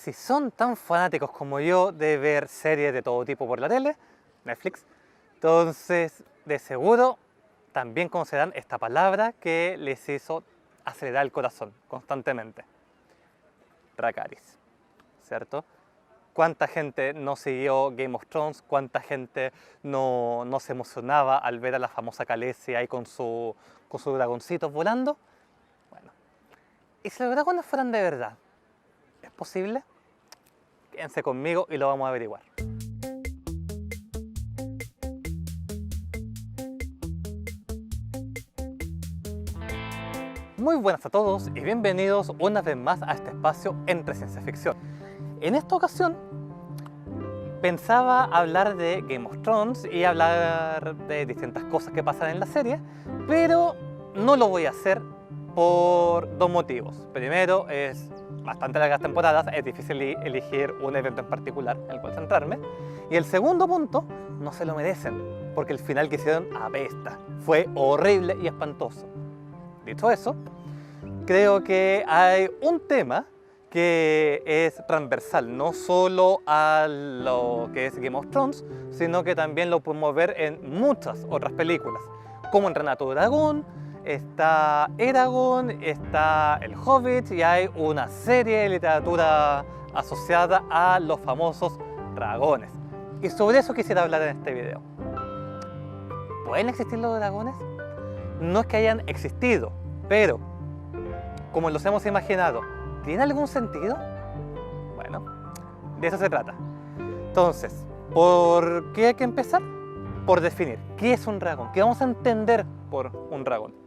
Si son tan fanáticos como yo de ver series de todo tipo por la tele, Netflix, entonces de seguro también conocerán esta palabra que les hizo acelerar el corazón constantemente. Dracarys, ¿cierto? ¿Cuánta gente no siguió Game of Thrones? ¿Cuánta gente no se emocionaba al ver a la famosa Khaleesi ahí con sus dragoncitos volando? Bueno, ¿y si los dragones fueran de verdad? ¿Es posible? Quédense conmigo y lo vamos a averiguar. Muy buenas a todos y bienvenidos una vez más a este espacio entre ciencia ficción. En esta ocasión pensaba hablar de Game of Thrones y hablar de distintas cosas que pasan en la serie, pero no lo voy a hacer por dos motivos. Primero, es bastante largas temporadas, es difícil elegir un evento en particular en el cual centrarme. Y el segundo punto, no se lo merecen, porque el final que hicieron apesta. Fue horrible y espantoso. Dicho eso, creo que hay un tema que es transversal, no solo a lo que es Game of Thrones, sino que también lo podemos ver en muchas otras películas. Cómo entrenar a tu dragón, está Eragon, está El Hobbit y hay una serie de literatura asociada a los famosos dragones. Y sobre eso quisiera hablar en este video. ¿Pueden existir los dragones? No es que hayan existido, pero como los hemos imaginado, ¿tiene algún sentido? Bueno, de eso se trata. Entonces, ¿por qué hay que empezar? Por definir qué es un dragón, qué vamos a entender por un dragón.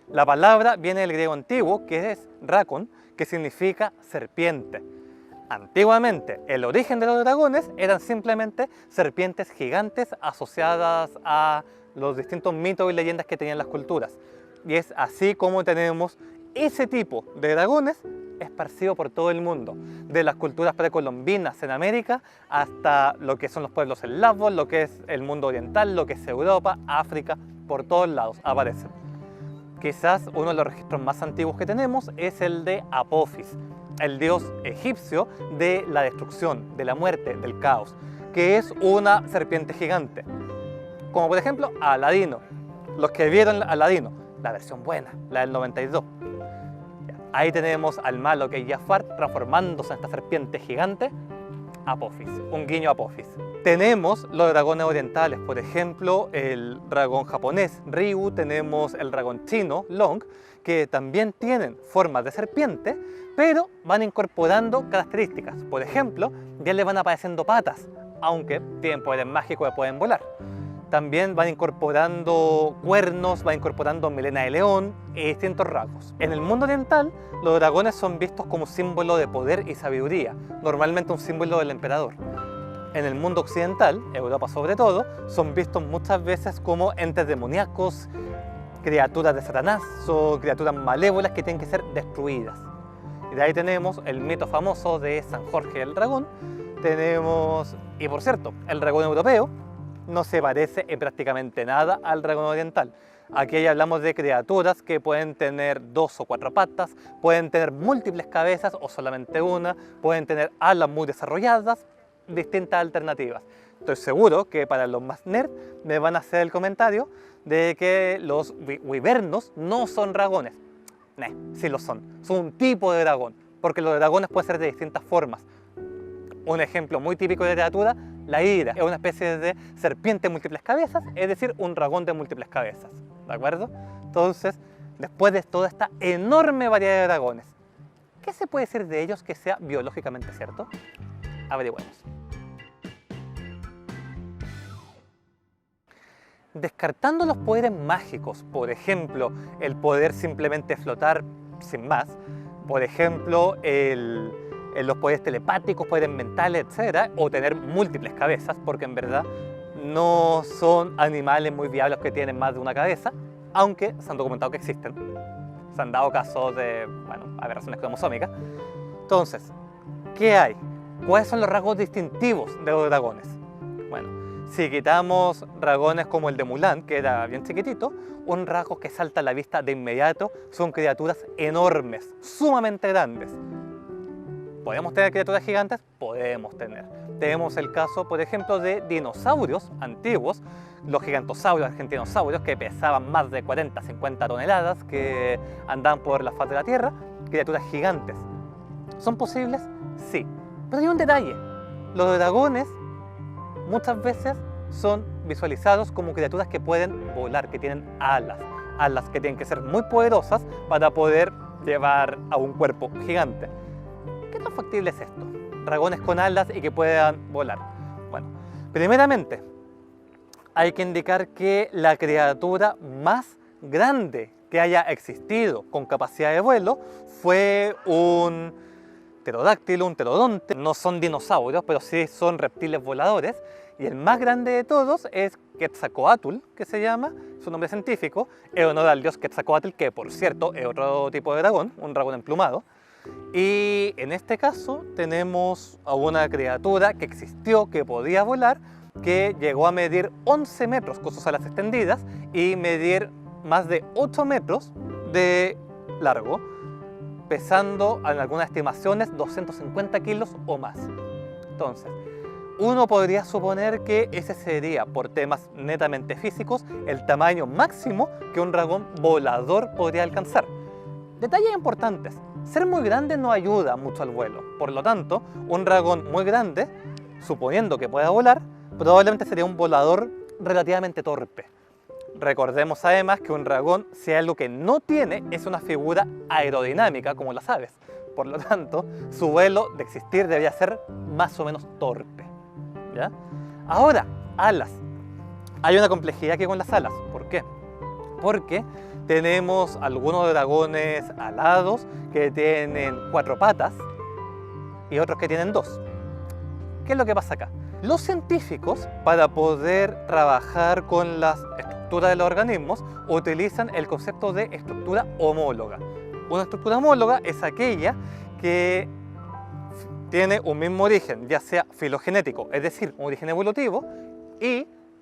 La palabra viene del griego antiguo, que es drakon, que significa serpiente. Antiguamente, el origen de los dragones eran simplemente serpientes gigantes asociadas a los distintos mitos y leyendas que tenían las culturas. Y es así como tenemos ese tipo de dragones esparcido por todo el mundo, de las culturas precolombinas en América hasta lo que son los pueblos eslavos, lo que es el mundo oriental, lo que es Europa, África, por todos lados aparecen. Quizás uno de los registros más antiguos que tenemos es el de Apophis, el dios egipcio de la destrucción, de la muerte, del caos, que es una serpiente gigante. Como por ejemplo Aladino. Los que vieron Aladino, la versión buena, la del 92. Ahí tenemos al malo que es Jafar transformándose en esta serpiente gigante, Apophis, un guiño a Apophis. Tenemos los dragones orientales, por ejemplo, el dragón japonés, Ryu, tenemos el dragón chino, Long, que también tienen formas de serpiente, pero van incorporando características. Por ejemplo, ya le van apareciendo patas, aunque tienen poderes mágicos y pueden volar. También van incorporando cuernos, van incorporando melena de león y distintos rasgos. En el mundo oriental, los dragones son vistos como símbolo de poder y sabiduría, normalmente un símbolo del emperador. En el mundo occidental, Europa sobre todo, son vistos muchas veces como entes demoníacos, criaturas de Satanás o criaturas malévolas que tienen que ser destruidas. Y de ahí tenemos el mito famoso de San Jorge el dragón. Tenemos, y por cierto, el dragón europeo no se parece en prácticamente nada al dragón oriental. Aquí hablamos de criaturas que pueden tener 2 o 4 patas, pueden tener múltiples cabezas o solamente una, pueden tener alas muy desarrolladas, distintas alternativas. Estoy seguro que para los más nerds me van a hacer el comentario de que los wyvernos no son dragones. Sí lo son un tipo de dragón, porque los dragones pueden ser de distintas formas. Un ejemplo muy típico de literatura, la hidra, es una especie de serpiente de múltiples cabezas, es decir, un dragón de múltiples cabezas, ¿de acuerdo? Entonces, después de toda esta enorme variedad de dragones, ¿qué se puede decir de ellos que sea biológicamente cierto? Averigüemos. Descartando los poderes mágicos, por ejemplo, el poder simplemente flotar sin más, por ejemplo, los poderes telepáticos, poderes mentales, etc., o tener múltiples cabezas, porque en verdad no son animales muy viables que tienen más de una cabeza, aunque se han documentado que existen. Se han dado casos de, aberraciones cromosómicas. Entonces, ¿qué hay? ¿Cuáles son los rasgos distintivos de los dragones? Bueno, si quitamos dragones como el de Mulan, que era bien chiquitito, un rasgo que salta a la vista de inmediato son criaturas enormes, sumamente grandes. ¿Podemos tener criaturas gigantes? Podemos tener. Tenemos el caso, por ejemplo, de dinosaurios antiguos, los gigantosaurios, argentinosaurios, que pesaban más de 40-50 toneladas, que andaban por la faz de la Tierra, criaturas gigantes. ¿Son posibles? Sí. Pero hay un detalle. Los dragones muchas veces son visualizados como criaturas que pueden volar, que tienen alas. Alas que tienen que ser muy poderosas para poder llevar a un cuerpo gigante. ¿Qué tan factible es esto? Dragones con alas y que puedan volar. Bueno, primeramente hay que indicar que la criatura más grande que haya existido con capacidad de vuelo fue un pterodáctilo, un pterodonte. No son dinosaurios, pero sí son reptiles voladores. Y el más grande de todos es Quetzalcóatl, que se llama, su nombre científico, en honor al dios Quetzalcóatl, que por cierto es otro tipo de dragón, un dragón emplumado. Y en este caso tenemos a una criatura que existió, que podía volar, que llegó a medir 11 metros con sus alas extendidas y medir más de 8 metros de largo, pesando en algunas estimaciones 250 kilos o más. Entonces, uno podría suponer que ese sería, por temas netamente físicos, el tamaño máximo que un dragón volador podría alcanzar. Detalles importantes: ser muy grande no ayuda mucho al vuelo. Por lo tanto, un dragón muy grande, suponiendo que pueda volar, probablemente sería un volador relativamente torpe. Recordemos además que un dragón, si algo que no tiene, es una figura aerodinámica como las aves. Por lo tanto, su vuelo de existir debería ser más o menos torpe. ¿Ya? Ahora, alas. Hay una complejidad aquí con las alas. ¿Por qué? Porque tenemos algunos dragones alados que tienen 4 patas y otros que tienen 2. ¿Qué es lo que pasa acá? Los científicos, para poder trabajar con las estructuras de los organismos, utilizan el concepto de estructura homóloga. Una estructura homóloga es aquella que tiene un mismo origen, ya sea filogenético, es decir, un origen evolutivo,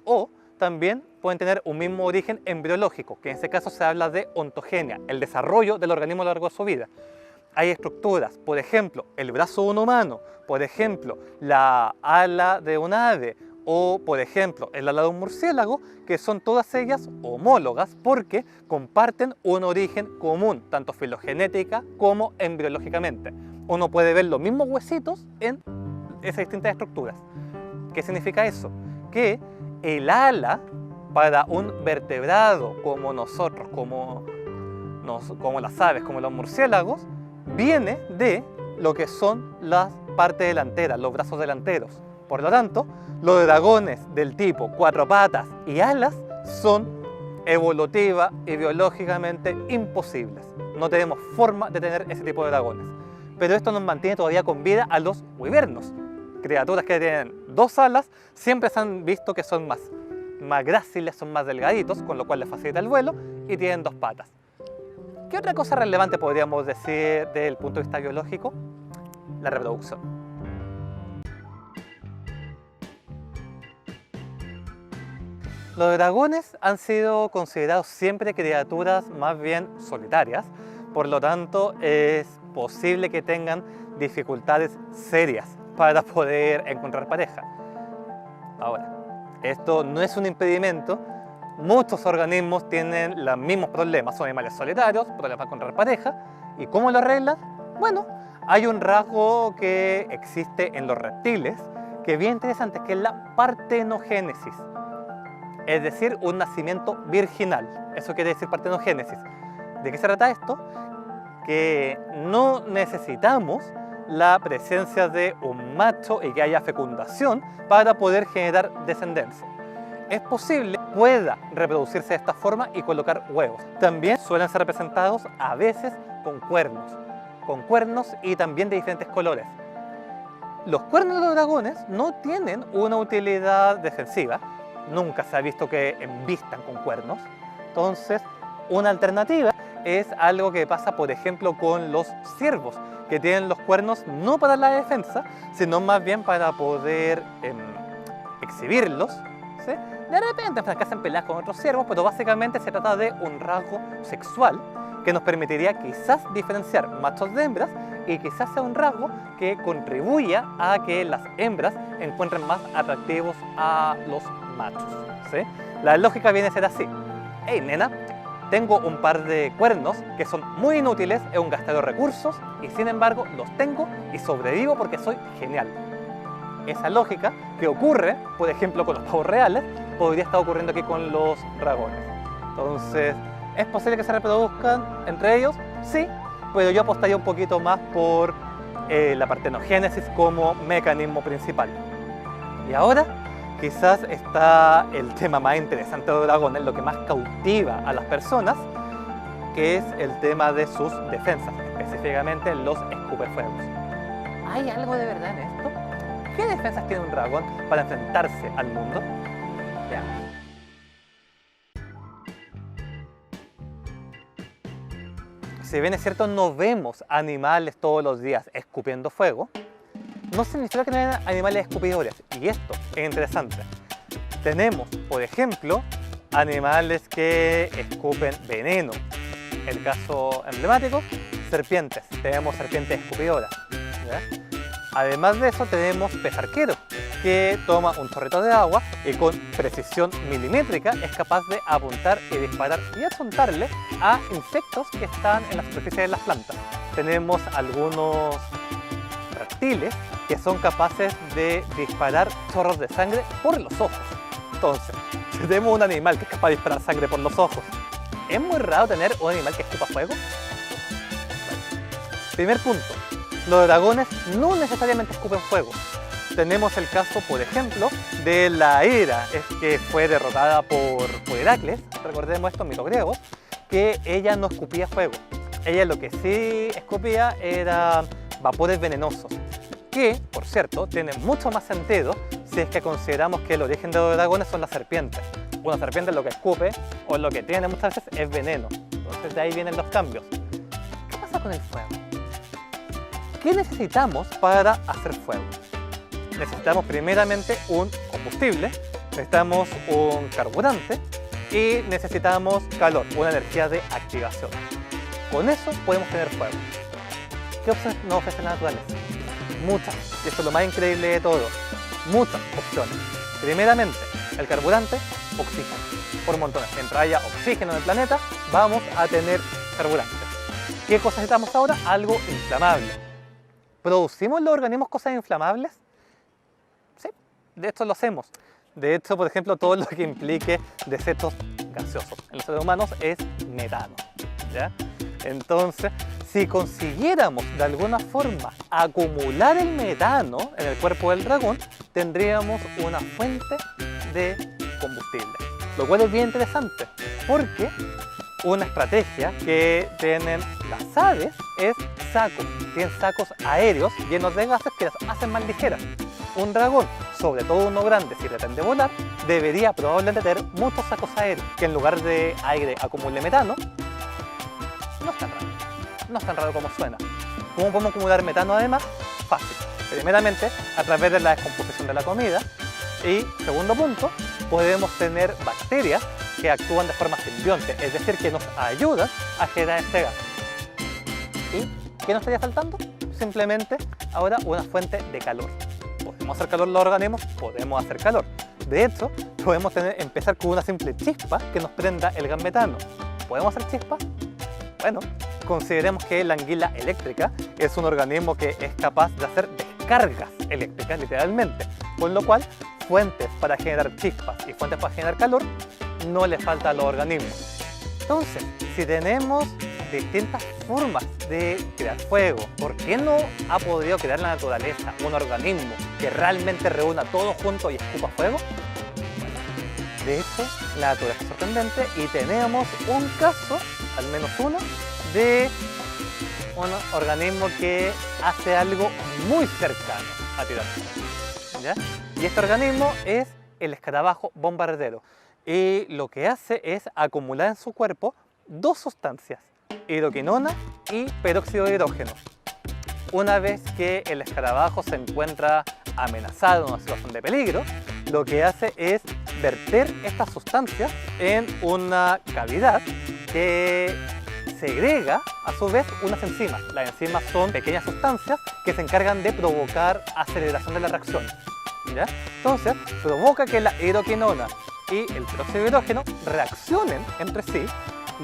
o también pueden tener un mismo origen embriológico, que en este caso se habla de ontogenia, el desarrollo del organismo a lo largo de su vida. Hay estructuras, por ejemplo, el brazo de un humano, por ejemplo, la ala de un ave, o por ejemplo, el ala de un murciélago, que son todas ellas homólogas porque comparten un origen común, tanto filogenética como embriológicamente. Uno puede ver los mismos huesitos en esas distintas estructuras. ¿Qué significa eso? Que el ala para un vertebrado como nosotros, como las aves, como los murciélagos, viene de lo que son las partes delanteras, los brazos delanteros. Por lo tanto, los dragones del tipo 4 patas y alas son evolutiva y biológicamente imposibles. No tenemos forma de tener ese tipo de dragones. Pero esto nos mantiene todavía con vida a los wyvernos. Criaturas que tienen 2 alas, siempre se han visto que son más gráciles, son más delgaditos, con lo cual les facilita el vuelo, y tienen 2 patas. ¿Qué otra cosa relevante podríamos decir desde el punto de vista biológico? La reproducción. Los dragones han sido considerados siempre criaturas más bien solitarias, por lo tanto es posible que tengan dificultades serias para poder encontrar pareja. Ahora, esto no es un impedimento. Muchos organismos tienen los mismos problemas, son animales solitarios, problemas para encontrar pareja. ¿Y cómo lo arreglan? Bueno, hay un rasgo que existe en los reptiles que es bien interesante, que es la partenogénesis. Es decir, un nacimiento virginal. Eso quiere decir partenogénesis. ¿De qué se trata esto? Que no necesitamos la presencia de un macho y que haya fecundación para poder generar descendencia. Es posible que pueda reproducirse de esta forma y colocar huevos. También suelen ser representados a veces con cuernos y también de diferentes colores. Los cuernos de los dragones no tienen una utilidad defensiva. Nunca se ha visto que embistan con cuernos. Entonces, una alternativa es algo que pasa, por ejemplo, con los ciervos, que tienen los cuernos no para la defensa, sino más bien para poder exhibirlos, ¿sí? De repente hacen peleas con otros ciervos, pero básicamente se trata de un rasgo sexual que nos permitiría quizás diferenciar machos de hembras y quizás sea un rasgo que contribuya a que las hembras encuentren más atractivos a los machos, ¿sí? La lógica viene a ser así: hey nena, tengo un par de cuernos que son muy inútiles, es un gastador de recursos y sin embargo los tengo y sobrevivo porque soy genial. Esa lógica que ocurre, por ejemplo, con los pavos reales, podría estar ocurriendo aquí con los dragones. Entonces, ¿es posible que se reproduzcan entre ellos? Sí, pero yo apostaría un poquito más por la partenogénesis como mecanismo principal. Y ahora, quizás está el tema más interesante de los dragones, lo que más cautiva a las personas, que es el tema de sus defensas, específicamente los escupefuegos. ¿Hay algo de verdad en esto? ¿Qué defensas tiene un dragón para enfrentarse al mundo? Veamos. Si bien es cierto, no vemos animales todos los días escupiendo fuego, no significa que no haya animales escupidores. Y esto es interesante. Tenemos, por ejemplo, animales que escupen veneno. El caso emblemático, serpientes. Tenemos serpientes escupidoras, ¿ya? Además de eso tenemos pez arquero, que toma un chorrito de agua y con precisión milimétrica es capaz de apuntar y disparar y apuntarle a insectos que están en la superficie de las plantas. Tenemos algunos reptiles que son capaces de disparar chorros de sangre por los ojos. Entonces, si tenemos un animal que es capaz de disparar sangre por los ojos, ¿es muy raro tener un animal que escupa fuego? Bueno, primer punto. Los dragones no necesariamente escupen fuego. Tenemos el caso, por ejemplo, de la Hera, que fue derrotada por Heracles, recordemos estos mitos griegos, que ella no escupía fuego. Ella lo que sí escupía eran vapores venenosos, que, por cierto, tiene mucho más sentido si es que consideramos que el origen de los dragones son las serpientes. Una serpiente lo que escupe, o lo que tiene muchas veces, es veneno. Entonces de ahí vienen los cambios. ¿Qué pasa con el fuego? ¿Qué necesitamos para hacer fuego? Necesitamos primeramente un combustible, necesitamos un carburante y necesitamos calor, una energía de activación. Con eso podemos tener fuego. ¿Qué opciones nos ofrece la naturaleza? Muchas, y esto es lo más increíble de todo, muchas opciones. Primeramente, el carburante, oxígeno, por montones. Mientras haya oxígeno en el planeta, vamos a tener carburante. ¿Qué cosas necesitamos ahora? Algo inflamable. ¿Producimos los organismos cosas inflamables? Sí, de hecho lo hacemos. De hecho, por ejemplo, todo lo que implique desechos gaseosos en los seres humanos es metano, ¿ya? Entonces, si consiguiéramos de alguna forma acumular el metano en el cuerpo del dragón, tendríamos una fuente de combustible. Lo cual es bien interesante, porque una estrategia que tienen las aves es sacos. Tienen sacos aéreos llenos de gases que las hacen más ligeras. Un dragón, sobre todo uno grande, si pretende volar, debería probablemente tener muchos sacos aéreos que en lugar de aire acumule metano. No es tan raro. No es tan raro como suena. ¿Cómo podemos acumular metano además? Fácil. Primeramente, a través de la descomposición de la comida. Y segundo punto, podemos tener bacterias que actúan de forma simbionte, es decir, que nos ayudan a generar este gas. ¿Y qué nos estaría faltando? Simplemente ahora una fuente de calor. ¿Podemos hacer calor los organismos? Podemos hacer calor. De hecho, podemos empezar con una simple chispa que nos prenda el gas metano. ¿Podemos hacer chispas? Bueno, consideremos que la anguila eléctrica es un organismo que es capaz de hacer descargas eléctricas, literalmente. Con lo cual, fuentes para generar chispas y fuentes para generar calor no le falta a los organismos. Entonces, si tenemos distintas formas de crear fuego, ¿por qué no ha podido crear la naturaleza un organismo que realmente reúna todo junto y escupa fuego? Bueno, de hecho, la naturaleza es sorprendente y tenemos un caso, al menos uno, de un organismo que hace algo muy cercano a tirar fuego, ¿ya? Y este organismo es el escarabajo bombardero. Y lo que hace es acumular en su cuerpo dos sustancias, hidroquinona y peróxido de hidrógeno. Una vez que el escarabajo se encuentra amenazado en una situación de peligro, lo que hace es verter estas sustancias en una cavidad que segrega a su vez unas enzimas. Las enzimas son pequeñas sustancias que se encargan de provocar aceleración de la reacción. ¿Ya? Entonces provoca que la hidroquinona y el peróxido de hidrógeno reaccionen entre sí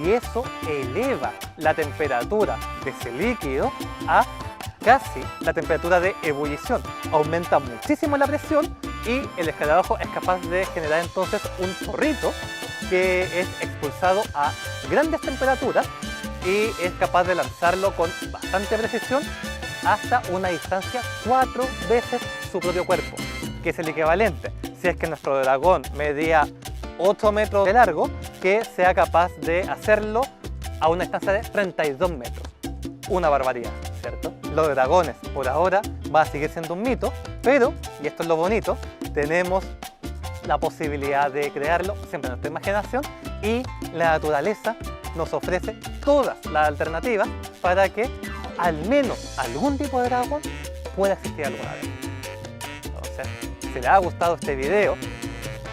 y eso eleva la temperatura de ese líquido a casi la temperatura de ebullición. Aumenta muchísimo la presión y el escarabajo es capaz de generar entonces un chorrito que es expulsado a grandes temperaturas y es capaz de lanzarlo con bastante precisión hasta una distancia 4 veces su propio cuerpo, que es el equivalente, si es que nuestro dragón medía 8 metros de largo, que sea capaz de hacerlo a una distancia de 32 metros. Una barbaridad, ¿cierto? Los dragones, por ahora, va a seguir siendo un mito, pero, y esto es lo bonito, tenemos la posibilidad de crearlo siempre en nuestra imaginación y la naturaleza nos ofrece todas las alternativas para que al menos algún tipo de dragón pueda existir alguna vez. Entonces, si les ha gustado este video,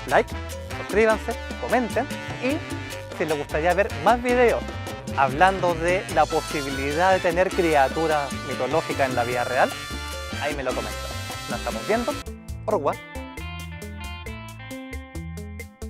like, suscríbanse, comenten y si les gustaría ver más videos hablando de la posibilidad de tener criaturas mitológicas en la vida real, ahí me lo comentan. Nos estamos viendo. Au revoir.